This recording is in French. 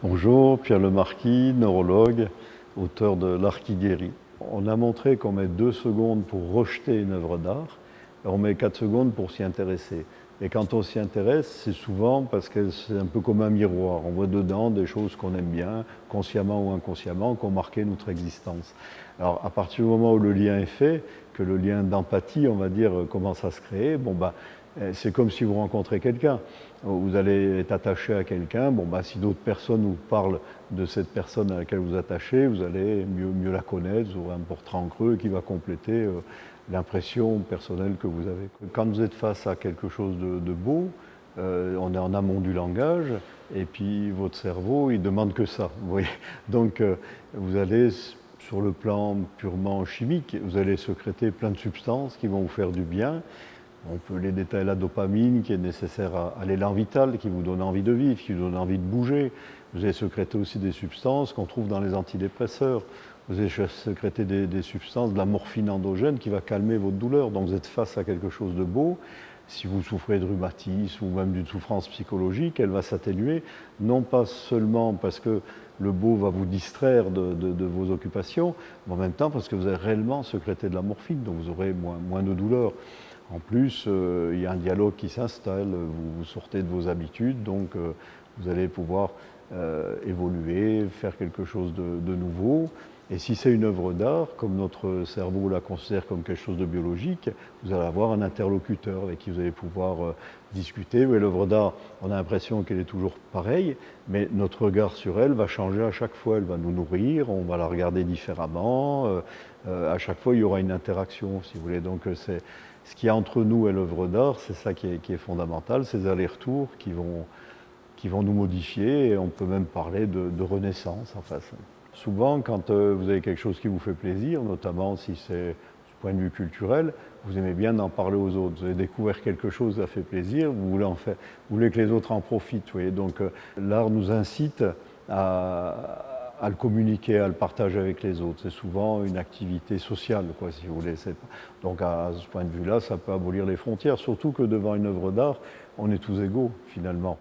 Bonjour, Pierre Lemarquis, neurologue, auteur de L'art qui guérit. On a montré qu'on met 2 secondes pour rejeter une œuvre d'art, et on met 4 secondes pour s'y intéresser. Et quand on s'y intéresse, c'est souvent parce que c'est un peu comme un miroir. On voit dedans des choses qu'on aime bien, consciemment ou inconsciemment, qui ont marqué notre existence. Alors à partir du moment où le lien est fait, que le lien d'empathie, on va dire, commence à se créer, c'est comme si vous rencontrez quelqu'un. Vous allez être attaché à quelqu'un, si d'autres personnes vous parlent de cette personne à laquelle vous attachez, vous allez mieux la connaître, vous aurez un portrait en creux qui va compléter l'impression personnelle que vous avez. Quand vous êtes face à quelque chose de beau, on est en amont du langage, et puis votre cerveau, il demande que ça. Vous voyez. Donc vous allez, sur le plan purement chimique, vous allez sécréter plein de substances qui vont vous faire du bien. On peut les détailler, la dopamine qui est nécessaire à l'élan vital, qui vous donne envie de vivre, qui vous donne envie de bouger. Vous allez sécréter aussi des substances qu'on trouve dans les antidépresseurs. Vous allez sécréter des substances, de la morphine endogène qui va calmer votre douleur. Donc vous êtes face à quelque chose de beau. Si vous souffrez de rhumatisme ou même d'une souffrance psychologique, elle va s'atténuer, non pas seulement parce que le beau va vous distraire de vos occupations, mais en même temps parce que vous avez réellement sécrété de la morphine, donc vous aurez moins de douleur. En plus, il y a un dialogue qui s'installe, vous sortez de vos habitudes, donc vous allez pouvoir évoluer, faire quelque chose de nouveau. Et si c'est une œuvre d'art, comme notre cerveau la considère comme quelque chose de biologique, vous allez avoir un interlocuteur avec qui vous allez pouvoir discuter. Oui, l'œuvre d'art, on a l'impression qu'elle est toujours pareille, mais notre regard sur elle va changer à chaque fois. Elle va nous nourrir, on va la regarder différemment. À chaque fois, il y aura une interaction, si vous voulez. Donc, c'est ce qu'il y a entre nous et l'œuvre d'art, c'est ça qui est fondamental, ces allers-retours qui vont nous modifier, et on peut même parler de renaissance en fait. Souvent, quand vous avez quelque chose qui vous fait plaisir, notamment si c'est du point de vue culturel, vous aimez bien en parler aux autres. Vous avez découvert quelque chose qui a fait plaisir, vous voulez que les autres en profitent. Vous voyez. Donc l'art nous incite à le communiquer, à le partager avec les autres. C'est souvent une activité sociale, quoi, si vous voulez. Donc à ce point de vue-là, ça peut abolir les frontières, surtout que devant une œuvre d'art, on est tous égaux, finalement.